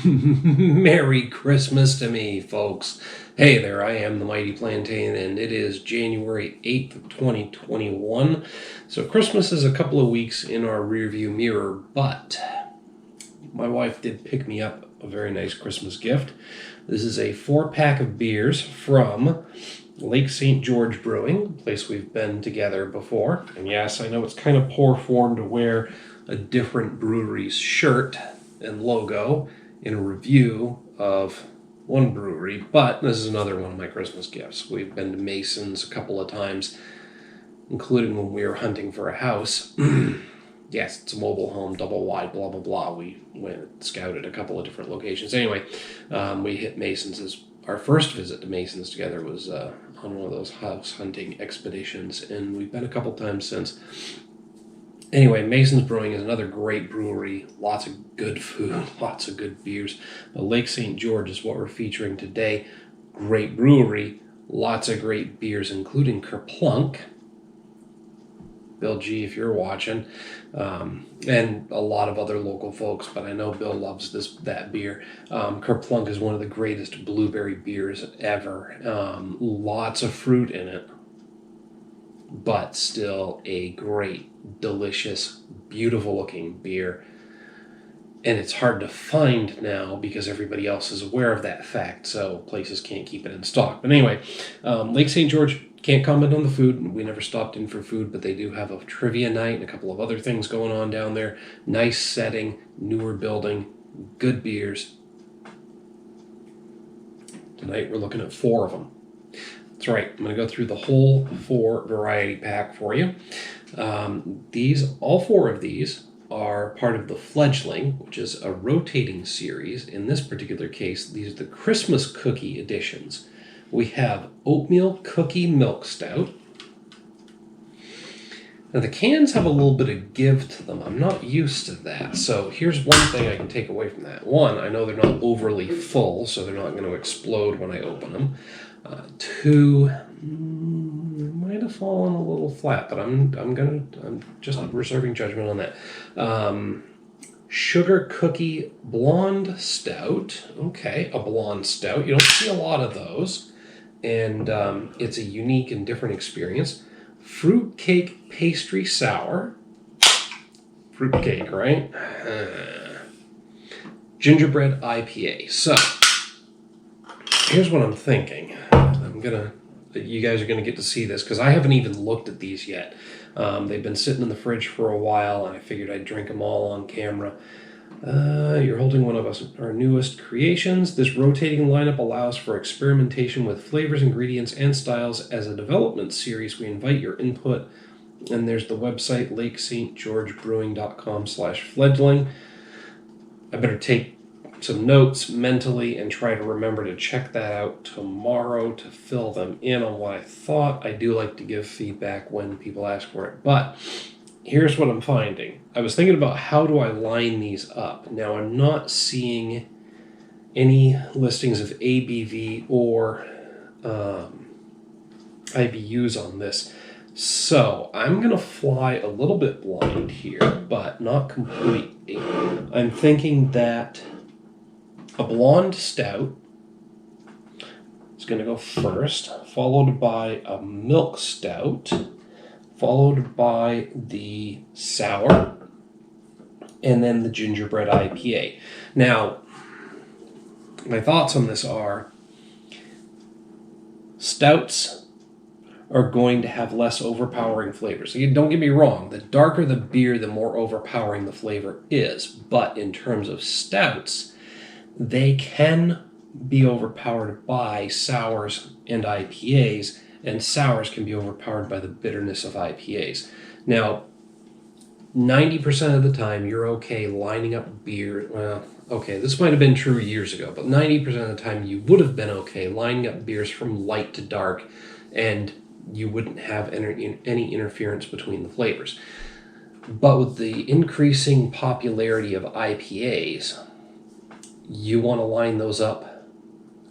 Merry Christmas to me, folks. Hey there, I am the Mighty Plantain, and it is January 8th of 2021. So Christmas is a couple of weeks in our rearview mirror, but my wife did pick me up a very nice Christmas gift. This is a 4-pack of beers from St George Brewing, a place we've been together before. And yes, I know it's kind of poor form to wear a different brewery's shirt and logo in a review of one brewery, but this is another one of my Christmas gifts. We've been to Mason's a couple of times, including when we were hunting for a house. Yes, it's a mobile home, double wide, blah, blah, blah. We went scouted a couple of different locations. Anyway, we hit Mason's. Our first visit to Mason's together was on one of those house hunting expeditions, and we've been a couple times since. Anyway, Mason's Brewing is another great brewery. Lots of good food, lots of good beers. But Lake St. George is what we're featuring today. Great brewery, lots of great beers, including Kerplunk. Bill G, if you're watching, and a lot of other local folks, but I know Bill loves that beer. Kerplunk is one of the greatest blueberry beers ever. Lots of fruit in it, but still a great, delicious, beautiful-looking beer. And it's hard to find now because everybody else is aware of that fact, so places can't keep it in stock. But anyway, Lake St. George, can't comment on the food. We never stopped in for food, but they do have a trivia night and a couple of other things going on down there. Nice setting, newer building, good beers. Tonight we're looking at 4 of them. That's right, I'm going to go through the whole 4 variety pack for you. All 4 of these are part of the Fledgling, which is a rotating series. In this particular case, these are the Christmas cookie editions. We have Oatmeal Cookie Milk Stout. Now the cans have a little bit of give to them. I'm not used to that. So here's one thing I can take away from that. 1, I know they're not overly full, so they're not going to explode when I open them. 2, might have fallen a little flat, but I'm just reserving judgment on that. Sugar Cookie Blonde Stout. Okay, a blonde stout. You don't see a lot of those, and it's a unique and different experience. Fruitcake Pastry Sour. Fruitcake, right? Gingerbread IPA. So here's what I'm thinking. You guys are gonna get to see this because I haven't even looked at these yet. They've been sitting in the fridge for a while, and I figured I'd drink them all on camera. You're holding one of our newest creations. This rotating lineup allows for experimentation with flavors, ingredients, and styles. As a development series, we invite your input. And there's the website, lakestgeorgebrewing.com/fledgling. I better take some notes mentally and try to remember to check that out tomorrow to fill them in on what I thought. I do like to give feedback when people ask for it, but here's what I'm finding. I was thinking about how do I line these up. Now I'm not seeing any listings of ABV or IBUs on this, so I'm going to fly a little bit blind here, but not completely. I'm thinking that a blonde stout is going to go first, followed by a milk stout, followed by the sour, and then the gingerbread IPA. Now, my thoughts on this are stouts are going to have less overpowering flavors. So don't get me wrong, the darker the beer, the more overpowering the flavor is. But in terms of stouts, they can be overpowered by sours and IPAs, and sours can be overpowered by the bitterness of IPAs. Now, 90% of the time, you're okay lining up beer. Well, okay, this might have been true years ago, but 90% of the time, you would have been okay lining up beers from light to dark, and you wouldn't have any interference between the flavors. But with the increasing popularity of IPAs, you want to line those up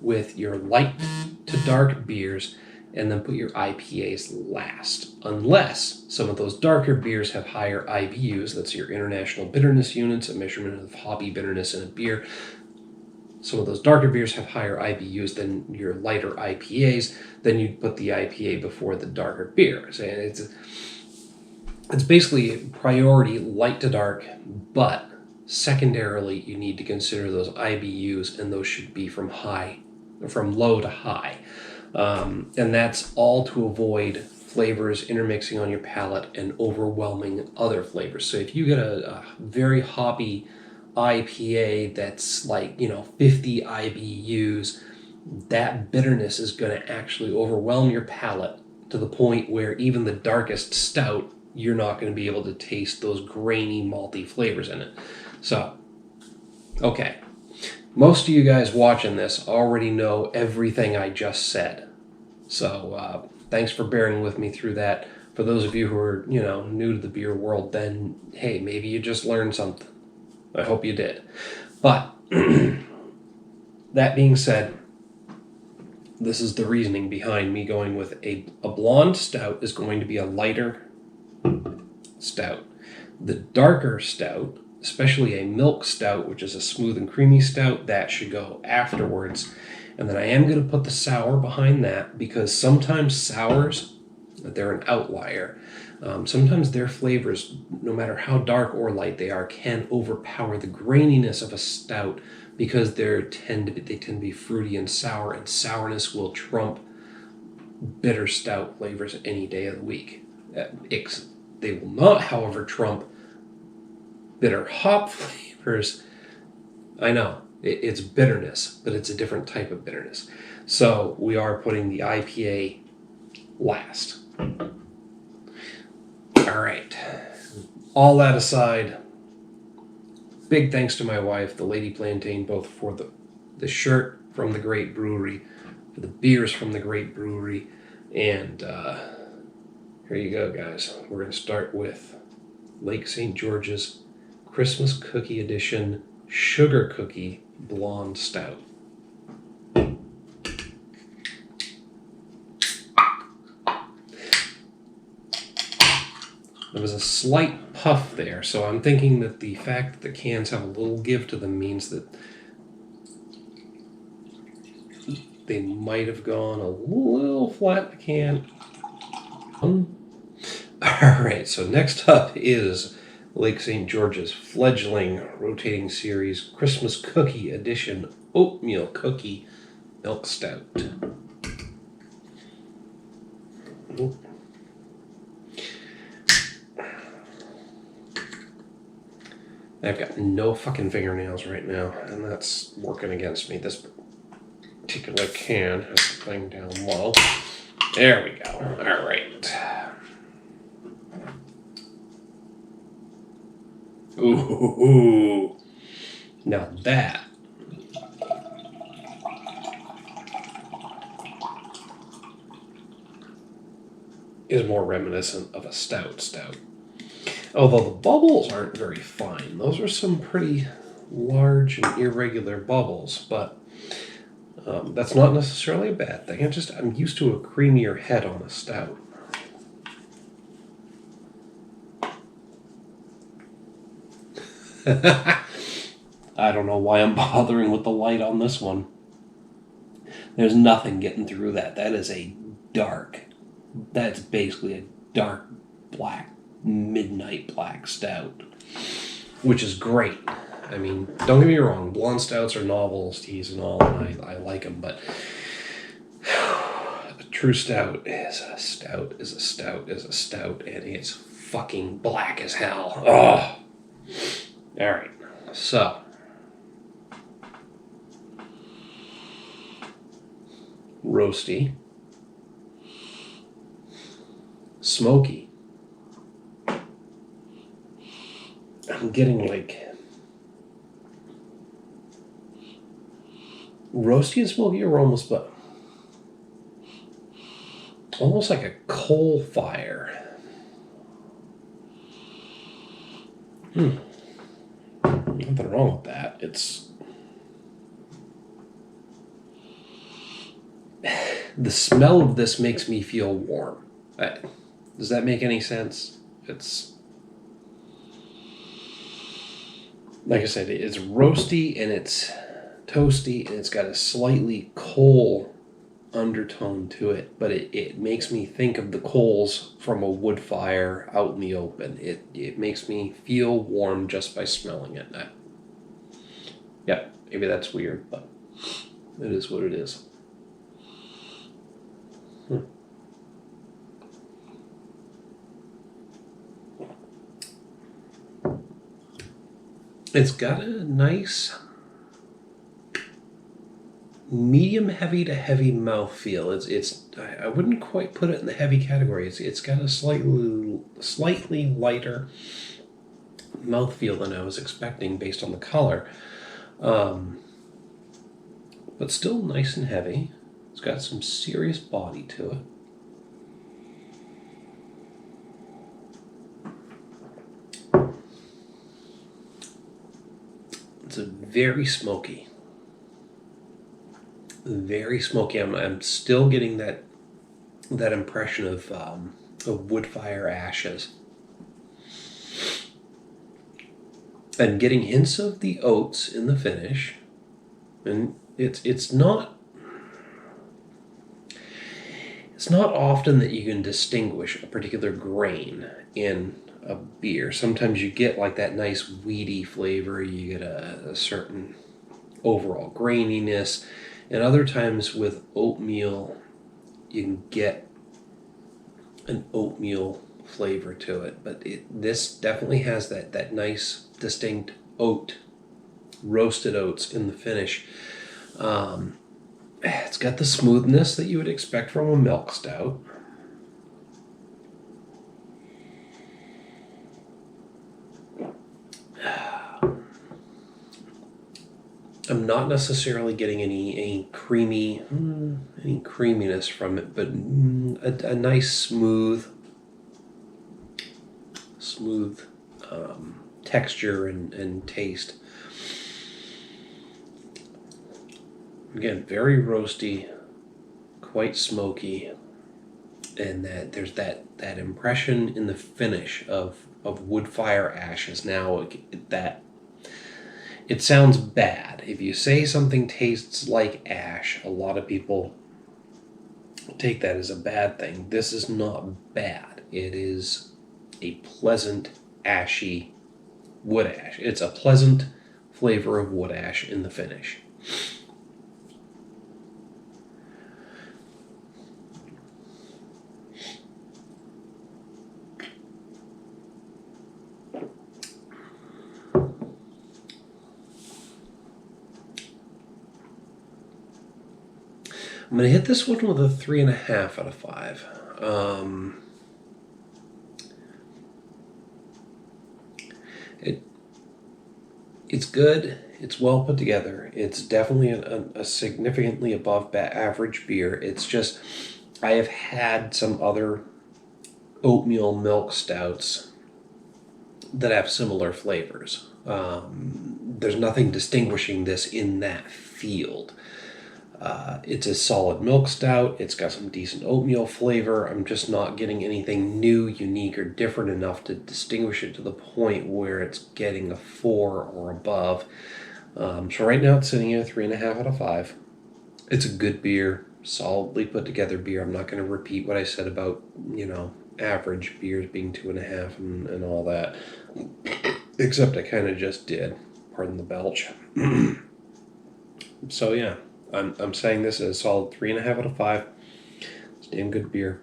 with your light to dark beers and then put your IPAs last. Unless some of those darker beers have higher IBUs, that's your International Bitterness Units, a measurement of hobby bitterness in a beer. Some of those darker beers have higher IBUs than your lighter IPAs, then you'd put the IPA before the darker beer. So it's basically priority light to dark, but secondarily you need to consider those IBUs, and those should be from low to high. And that's all to avoid flavors intermixing on your palate and overwhelming other flavors. So if you get a very hoppy IPA that's like, 50 IBUs, that bitterness is going to actually overwhelm your palate to the point where even the darkest stout, you're not going to be able to taste those grainy, malty flavors in it. So, okay. Most of you guys watching this already know everything I just said. So, thanks for bearing with me through that. For those of you who are, new to the beer world, then, hey, maybe you just learned something. I hope you did. But, that being said, this is the reasoning behind me going with a blonde stout is going to be a lighter stout. The darker stout, especially a milk stout, which is a smooth and creamy stout, that should go afterwards. And then I am going to put the sour behind that, because sometimes sours, they're an outlier. Sometimes their flavors, no matter how dark or light they are, can overpower the graininess of a stout, because they tend to be fruity and sourness will trump bitter stout flavors any day of the week. They will not, however, trump bitter hop flavors. I know, it's bitterness, but it's a different type of bitterness. So we are putting the IPA last. All right. All that aside, big thanks to my wife, the Lady Plantain, both for the shirt from the great brewery, for the beers from the great brewery, and here you go, guys. We're going to start with Lake St. George's Christmas Cookie Edition Sugar Cookie Blonde Stout. There was a slight puff there, so I'm thinking that the fact that the cans have a little give to them means that they might have gone a little flat in the can. Alright, so next up is Lake St. George's Fledgling Rotating Series Christmas Cookie Edition Oatmeal Cookie Milk Stout. I've got no fucking fingernails right now, and that's working against me. This particular can has the thing down low. There we go. All right. Ooh. Now that is more reminiscent of a stout. Although the bubbles aren't very fine. Those are some pretty large and irregular bubbles, but that's not necessarily a bad thing. I'm used to a creamier head on a stout. I don't know why I'm bothering with the light on this one. There's nothing getting through that. That's basically a dark black, midnight black stout, which is great. I mean, don't get me wrong, blonde stouts are novelties and all, and I like them, but a true stout is a stout is a stout is a stout, and it's fucking black as hell. Oh. Alright, so roasty, smoky. I'm getting like roasty and smoky aromas, but almost like a coal fire. Nothing wrong with that. The smell of this makes me feel warm. Does that make any sense? It's, like I said, it's roasty and it's toasty and it's got a slightly coal undertone to it, but it makes me think of the coals from a wood fire out in the open. It makes me feel warm just by smelling it. Yeah, maybe that's weird, but it is what it is. It's got a nice medium heavy to heavy mouthfeel. It's I wouldn't quite put it in the heavy category. It's got a slightly lighter mouthfeel than I was expecting based on the color, but still nice and heavy. It's got some serious body to it. It's a very smoky. Very smoky. I'm still getting that impression of wood fire ashes, and getting hints of the oats in the finish. And it's not often that you can distinguish a particular grain in a beer. Sometimes you get like that nice weedy flavor. You get a certain overall graininess. And other times with oatmeal, you can get an oatmeal flavor to it. But this definitely has that nice, distinct roasted oats in the finish. It's got the smoothness that you would expect from a milk stout. I'm not necessarily getting any creaminess from it, but a nice smooth texture and taste. Again, very roasty, quite smoky, and that there's that impression in the finish of wood fire ashes. Now that it sounds bad. If you say something tastes like ash, a lot of people take that as a bad thing. This is not bad. It is a pleasant, ashy wood ash. It's a pleasant flavor of wood ash in the finish. I'm going to hit this one with a 3.5 out of 5. It's good. It's well put together. It's definitely a significantly above average beer. It's just, I have had some other oatmeal milk stouts that have similar flavors. There's nothing distinguishing this in that field. It's a solid milk stout. It's got some decent oatmeal flavor. I'm just not getting anything new, unique, or different enough to distinguish it to the point where it's getting a 4 or above. So right now it's sitting at a 3.5 out of 5. It's a good beer, solidly put together beer. I'm not going to repeat what I said about, average beers being 2.5 and all that. Except I kind of just did. Pardon the belch. So yeah. I'm saying this is a solid 3.5 out of 5. It's damn good beer.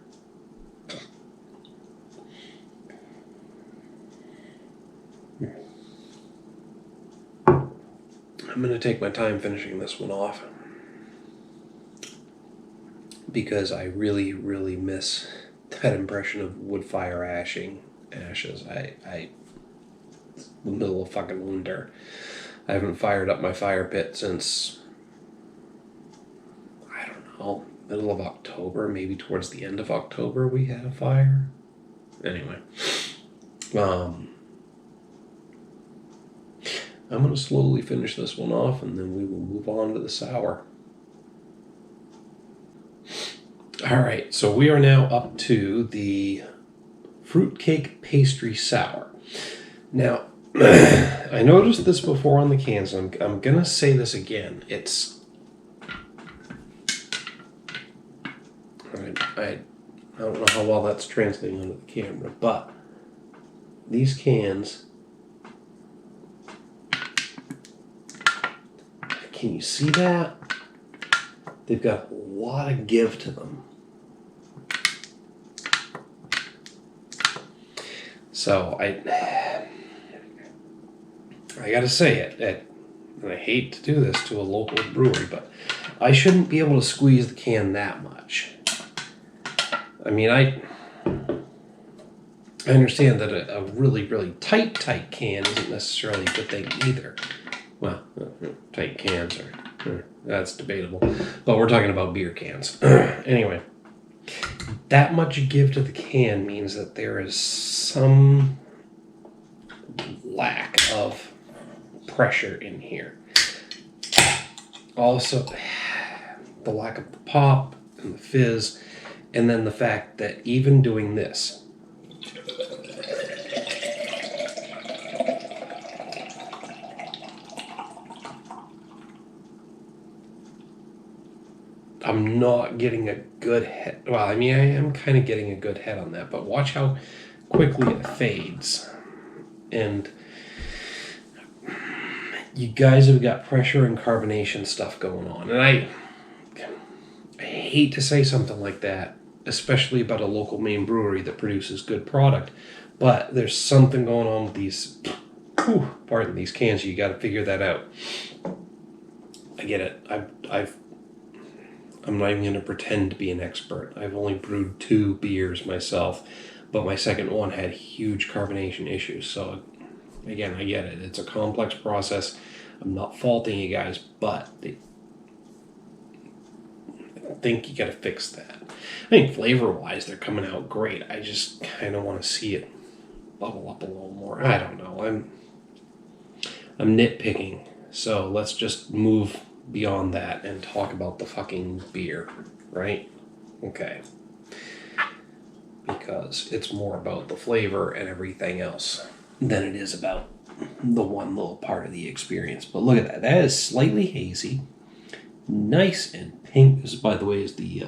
I'm going to take my time finishing this one off because I really, really miss that impression of wood fire ashes. The middle of fucking winter. I haven't fired up my fire pit since, middle of October, maybe towards the end of October we had a fire. Anyway, I'm going to slowly finish this one off and then we will move on to the sour. All right, so we are now up to the Fruitcake Pastry Sour. Now, I noticed this before on the cans, and I'm going to say this again. I don't know how well that's translating onto the camera, but these cans, can you see that? They've got a lot of give to them. So I gotta say it, and I hate to do this to a local brewery, but I shouldn't be able to squeeze the can that much. I mean, I understand that a really, really tight can isn't necessarily a good thing either. Well, tight cans are, that's debatable. But we're talking about beer cans. Anyway, that much give to the can means that there is some lack of pressure in here. Also, the lack of the pop and the fizz, and then the fact that even doing this, I'm not getting a good head. Well, I mean, I am kind of getting a good head on that, but watch how quickly it fades. And you guys have got pressure and carbonation stuff going on. And I hate to say something like that, especially about a local Maine brewery that produces good product, but there's something going on with these, these cans. You got to figure that out. I get it. I'm not even going to pretend to be an expert. I've only brewed 2 beers myself, but my second one had huge carbonation issues. So again, I get it. It's a complex process. I'm not faulting you guys, but I think you got to fix that. I think flavor-wise, they're coming out great. I just kind of want to see it bubble up a little more. I don't know. I'm nitpicking. So let's just move beyond that and talk about the fucking beer, right? Okay. Because it's more about the flavor and everything else than it is about the one little part of the experience. But look at that. That is slightly hazy. Nice and pink. This, by the way, is the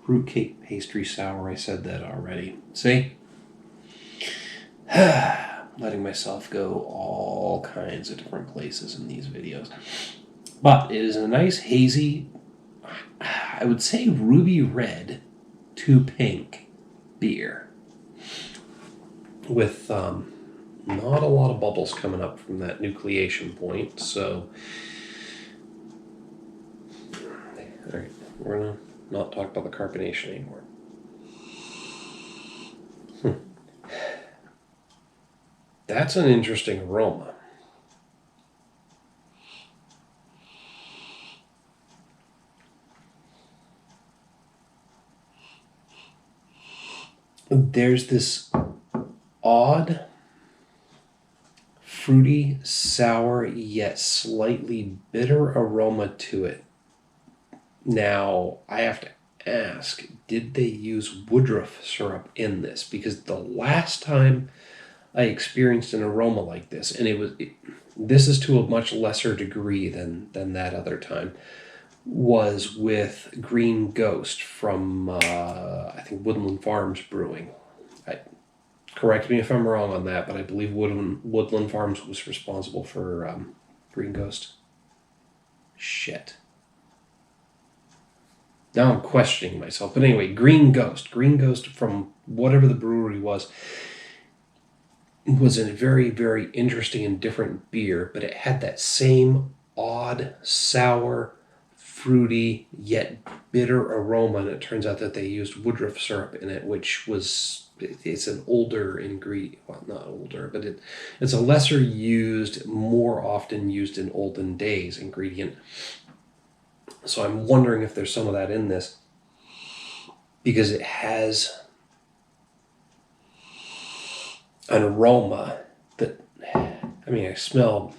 Fruitcake Pastry Sour. I said that already. See? Letting myself go all kinds of different places in these videos. But it is a nice hazy, I would say ruby red to pink beer. With not a lot of bubbles coming up from that nucleation point. So, all right, we're going to not talk about the carbonation anymore. That's an interesting aroma. There's this odd, fruity, sour, yet slightly bitter aroma to it. Now, I have to ask, did they use Woodruff syrup in this? Because the last time I experienced an aroma like this, and this is to a much lesser degree than that other time, was with Green Ghost from, I think, Woodland Farms Brewing. Correct me if I'm wrong on that, but I believe Woodland Farms was responsible for Green Ghost. Shit. Now I'm questioning myself. But anyway, Green Ghost from whatever the brewery was a very, very interesting and different beer, but it had that same odd, sour, fruity, yet bitter aroma, and it turns out that they used Woodruff syrup in it, which it's an older ingredient. Well, not older, but it's a lesser used, more often used in olden days ingredient. So I'm wondering if there's some of that in this, because it has an aroma that, I mean, I smell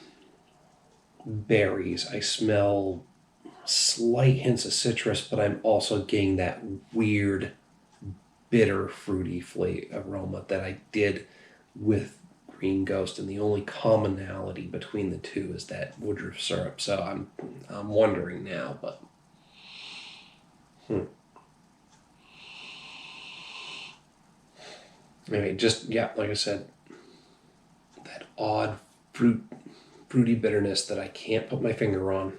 berries, I smell slight hints of citrus, but I'm also getting that weird, bitter, fruity aroma that I did with Green Ghost, and the only commonality between the two is that Woodruff syrup. So I'm wondering now, but anyway, just yeah, like I said, that odd fruity bitterness that I can't put my finger on,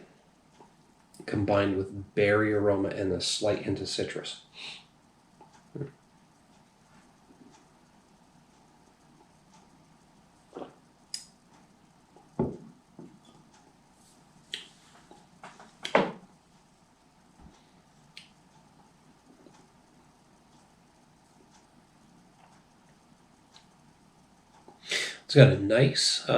combined with berry aroma and a slight hint of citrus. It's got a nice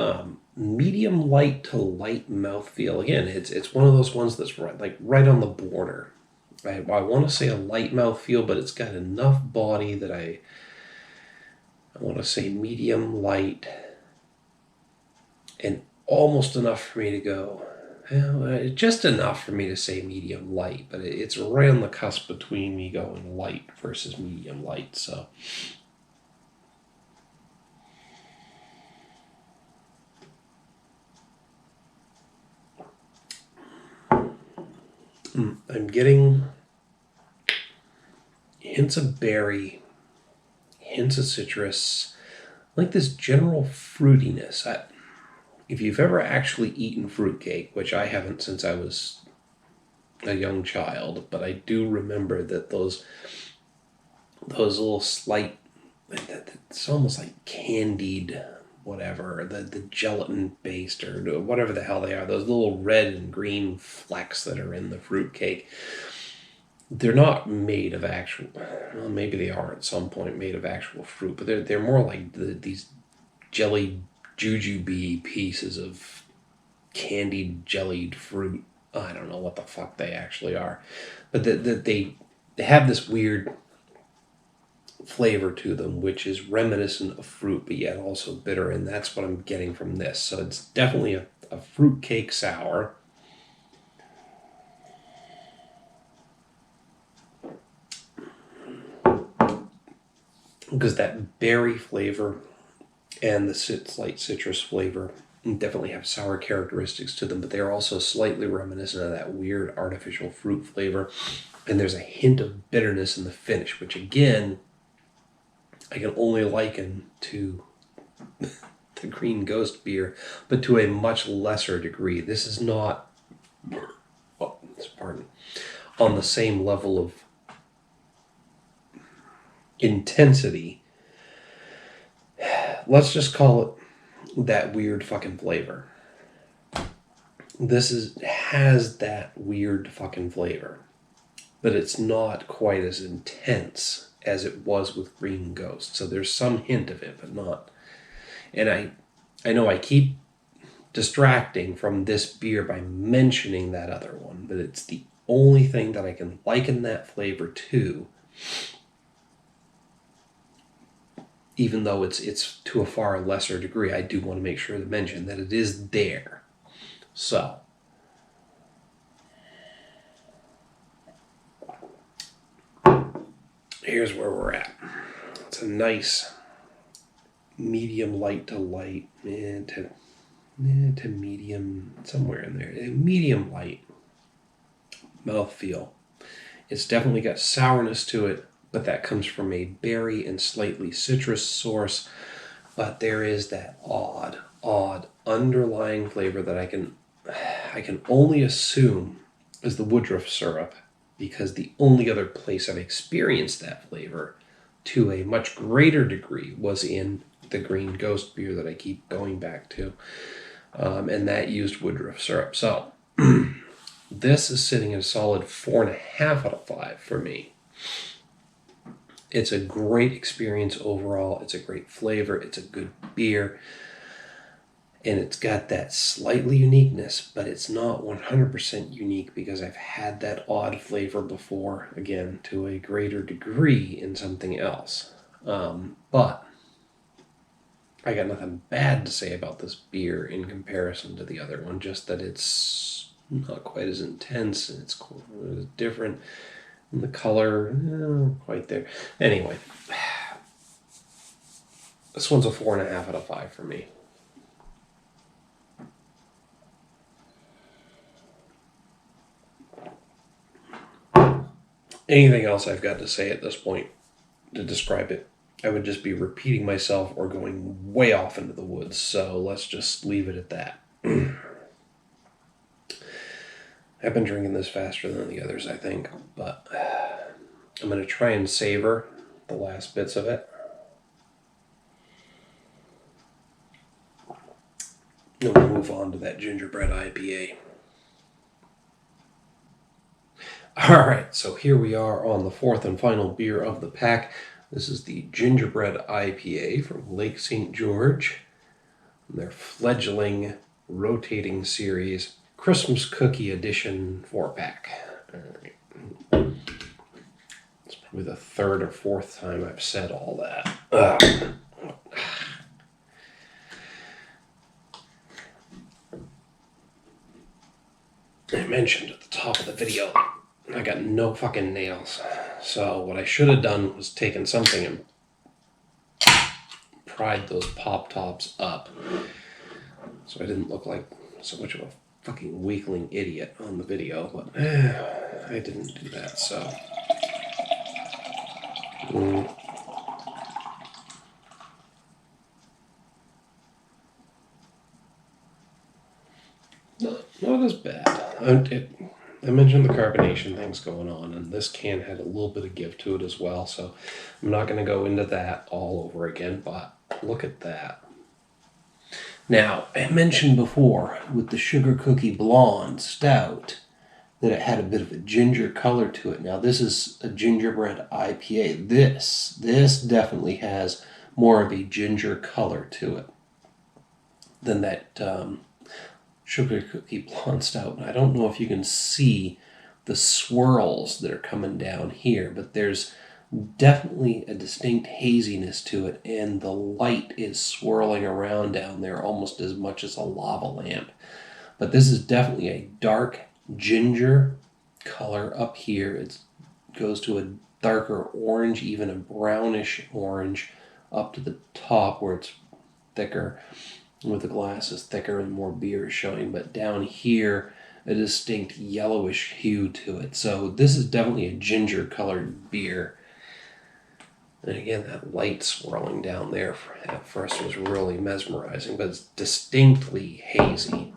medium light to light mouthfeel. Again, it's one of those ones that's right on the border. I want to say a light mouthfeel, but it's got enough body that I want to say medium light, and almost enough for me to go, just enough for me to say medium light, but it's right on the cusp between me going light versus medium light. So I'm getting hints of berry, hints of citrus, like this general fruitiness. If you've ever actually eaten fruitcake, which I haven't since I was a young child, but I do remember that those little slight, it's almost like candied whatever, the gelatin based or whatever the hell they are, those little red and green flecks that are in the fruitcake. They're not made of actual, well, maybe they are at some point made of actual fruit, but they're more like these jelly jujube pieces of candied jellied fruit. I don't know what the fuck they actually are, but they have this weird flavor to them, which is reminiscent of fruit, but yet also bitter, and that's what I'm getting from this. So it's definitely a fruitcake sour. Because that berry flavor and the slight citrus flavor definitely have sour characteristics to them, but they're also slightly reminiscent of that weird artificial fruit flavor. And there's a hint of bitterness in the finish, which again, I can only liken to the Green Ghost beer, but to a much lesser degree. This is not, on the same level of intensity. Let's just call it that weird fucking flavor. This has that weird fucking flavor, but it's not quite as intense as it was with Green Ghost. So there's some hint of it, but not. And I know I keep distracting from this beer by mentioning that other one, but it's the only thing that I can liken that flavor to, even though it's to a far lesser degree. I do want to make sure to mention that it is there. So here's where we're at. It's a nice medium light to light, to medium, somewhere in there. A medium light mouthfeel. It's definitely got sourness to it, but that comes from a berry and slightly citrus source. But there is that odd underlying flavor that I can only assume is the Woodruff syrup, because the only other place I've experienced that flavor to a much greater degree was in the Green Ghost beer that I keep going back to, and that used Woodruff syrup. So this is sitting at a solid 4.5 out of 5 for me. It's a great experience overall. It's a great flavor. It's a good beer. And it's got that slightly uniqueness, but it's not 100% unique, because I've had that odd flavor before, again, to a greater degree in something else. But I got nothing bad to say about this beer in comparison to the other one, just that it's not quite as intense. It's different. And the color, quite there. Anyway, this one's a 4.5 out of 5 for me. Anything else I've got to say at this point to describe it, I would just be repeating myself or going way off into the woods. So let's just leave it at that. I've been drinking this faster than the others, I think, but I'm going to try and savor the last bits of it. And we'll move on to that Gingerbread IPA. All right, so here we are on the fourth and final beer of the pack. This is the Gingerbread IPA from Lake St. George. Their fledgling rotating series Christmas Cookie Edition 4-pack. All right. It's probably the third or fourth time I've said all that. I mentioned at the top of the video, I got no fucking nails. So what I should have done was taken something and pried those pop tops up so I didn't look like so much of a fucking weakling idiot on the video, but I didn't do that, so. Not as bad. I mentioned the carbonation things going on, and this can had a little bit of give to it as well, so I'm not going to go into that all over again, but look at that. Now, I mentioned before with the Sugar Cookie Blonde Stout that it had a bit of a ginger color to it. Now, this is a Gingerbread IPA. This definitely has more of a ginger color to it than that Sugar Cookie Blonde Stout. And I don't know if you can see the swirls that are coming down here, but there's definitely a distinct haziness to it, and the light is swirling around down there almost as much as a lava lamp. But this is definitely a dark ginger color up here. It goes to a darker orange, even a brownish orange up to the top where it's thicker, with the glass is thicker and more beer is showing, but down here a distinct yellowish hue to it. So this is definitely a ginger colored beer. And again, that light swirling down there at first was really mesmerizing, but it's distinctly hazy.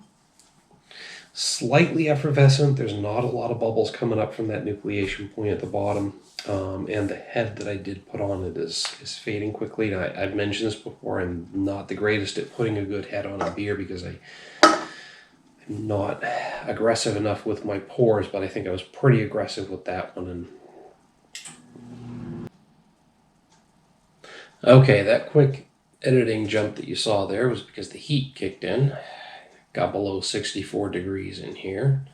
Slightly effervescent. There's not a lot of bubbles coming up from that nucleation point at the bottom. And the head that I did put on it is fading quickly. And I've mentioned this before, I'm not the greatest at putting a good head on a beer because I'm not aggressive enough with my pours, but I think I was pretty aggressive with that one. And okay, that quick editing jump that you saw there was because the heat kicked in. Got below 64 degrees in here.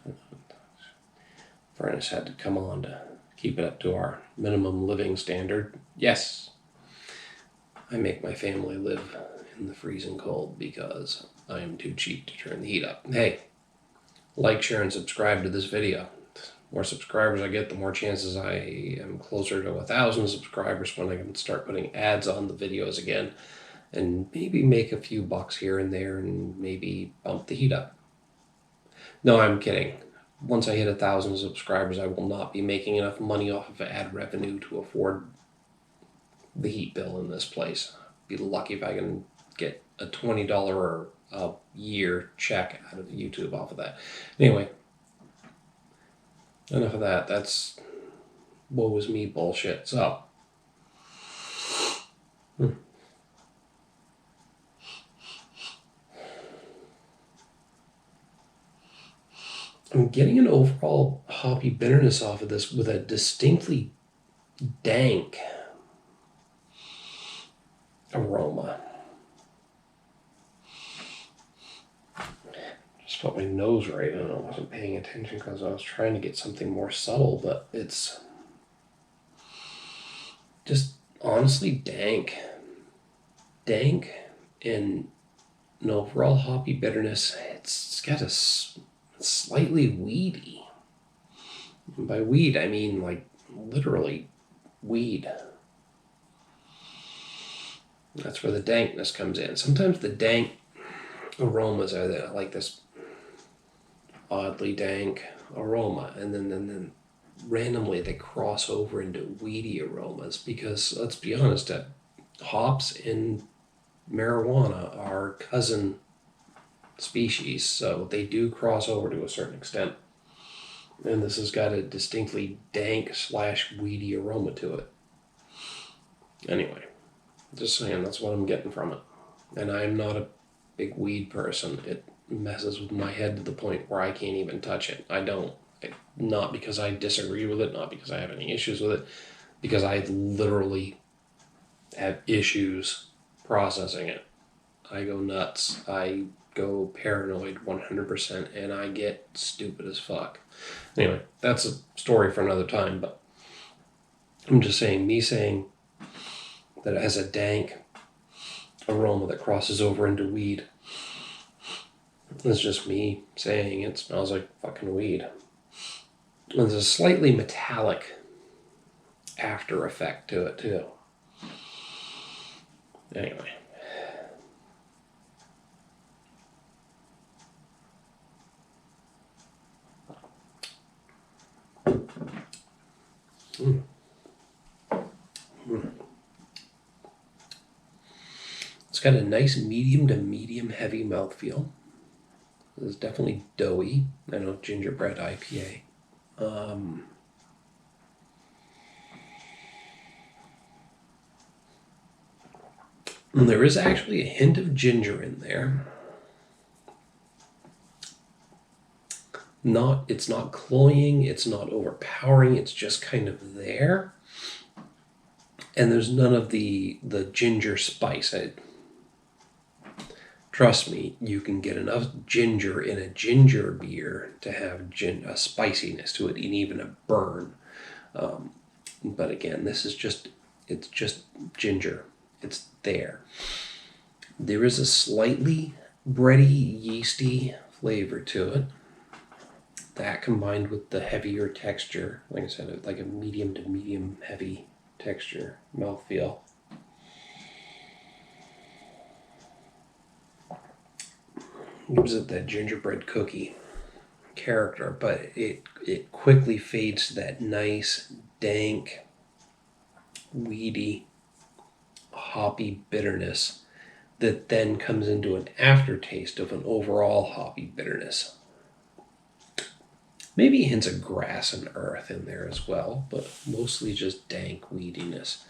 Furnace had to come on to keep it up to our minimum living standard. Yes, I make my family live in the freezing cold because I am too cheap to turn the heat up. Hey, like, share, and subscribe to this video. The more subscribers I get, the more chances I am closer to 1,000 subscribers when I can start putting ads on the videos again, and maybe make a few bucks here and there and maybe bump the heat up. No, I'm kidding. Once I hit 1,000 subscribers, I will not be making enough money off of ad revenue to afford the heat bill in this place. Be lucky if I can get a $20 a year check out of YouTube off of that. Anyway, enough of that. That's woe is me bullshit. So, I'm getting an overall hoppy bitterness off of this with a distinctly dank aroma. Just felt my nose right. I don't know, I wasn't paying attention because I was trying to get something more subtle, but it's just honestly dank. Dank and an overall hoppy bitterness. It's got a slightly weedy. And by weed, I mean like literally weed. That's where the dankness comes in. Sometimes the dank aromas are like this oddly dank aroma, and then randomly they cross over into weedy aromas because, let's be honest, hops and marijuana are cousin species, so they do cross over to a certain extent. And this has got a distinctly dank / weedy aroma to it. Anyway, just saying, that's what I'm getting from it. And I'm not a big weed person. It messes with my head to the point where I can't even touch it. I don't. Not because I disagree with it, not because I have any issues with it, because I literally have issues processing it. I go nuts. I go paranoid 100%, and I get stupid as fuck. Anyway, that's a story for another time, but I'm just saying, me saying that it has a dank aroma that crosses over into weed, it's just me saying it smells like fucking weed. And there's a slightly metallic after effect to it, too. Anyway. It's got a nice medium to medium heavy mouthfeel. It's definitely doughy. I know, Gingerbread IPA. And there is actually a hint of ginger in there. It's not cloying, it's not overpowering, it's just kind of there. And there's none of the ginger spice. Trust me, you can get enough ginger in a ginger beer to have a spiciness to it, and even a burn. But again, it's just ginger. It's there. There is a slightly bready, yeasty flavor to it. That combined with the heavier texture, like I said, like a medium to medium heavy texture, mouthfeel. Gives it that gingerbread cookie character, but it quickly fades to that nice, dank, weedy, hoppy bitterness that then comes into an aftertaste of an overall hoppy bitterness. Maybe hints of grass and earth in there as well, but mostly just dank weediness.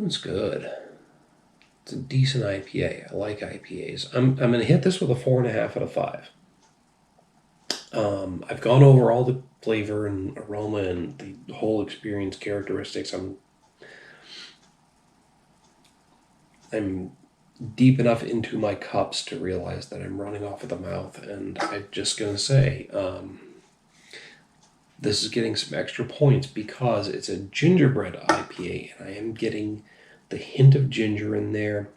It's good. It's a decent IPA. I like IPAs. I'm going to hit this with a 4.5 out of 5. I've gone over all the flavor and aroma and the whole experience characteristics. I'm deep enough into my cups to realize that I'm running off at the mouth, and I'm just going to say this is getting some extra points because it's a gingerbread IPA, and I am getting the hint of ginger in there,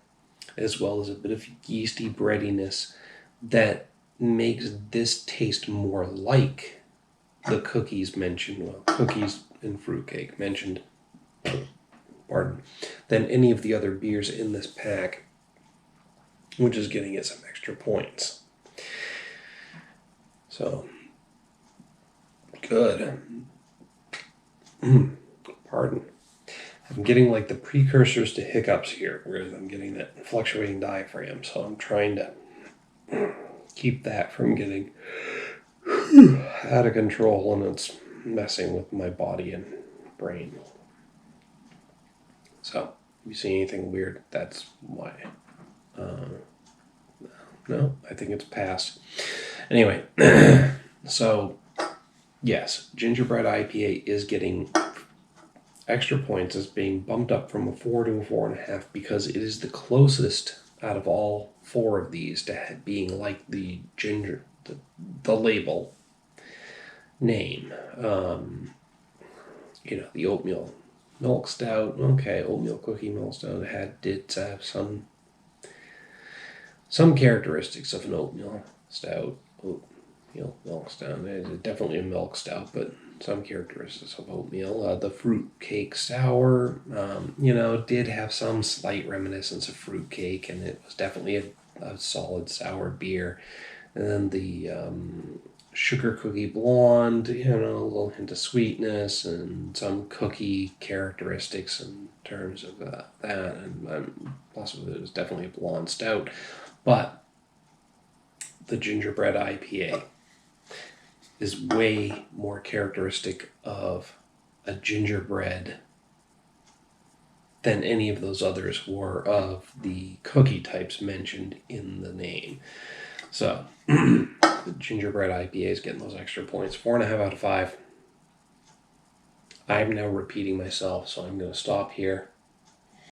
as well as a bit of yeasty breadiness that makes this taste more like the cookies mentioned, well, cookies and fruitcake mentioned, than any of the other beers in this pack, which is getting it some extra points. So, good. Pardon. I'm getting like the precursors to hiccups here, whereas I'm getting that fluctuating diaphragm, so I'm trying to keep that from getting out of control, and it's messing with my body and brain. So, if you see anything weird, that's why. No, I think it's passed. Anyway, so, yes, Gingerbread IPA is getting extra points as being bumped up from a 4 to a 4.5 because it is the closest out of all 4 of these to being like the label name. The Oatmeal Milk Stout. Okay, Oatmeal Cookie Milk Stout did have some Some characteristics of an oatmeal stout. Oatmeal milk stout. It's definitely a milk stout, but some characteristics of oatmeal. The fruitcake sour, did have some slight reminiscence of fruitcake, and it was definitely a solid sour beer. And then the sugar cookie blonde, a little hint of sweetness and some cookie characteristics in terms of that. And plus, it was definitely a blonde stout. But the Gingerbread IPA is way more characteristic of a gingerbread than any of those others were of the cookie types mentioned in the name. So, the Gingerbread IPA is getting those extra points. 4.5 out of 5. I'm now repeating myself, so I'm going to stop here.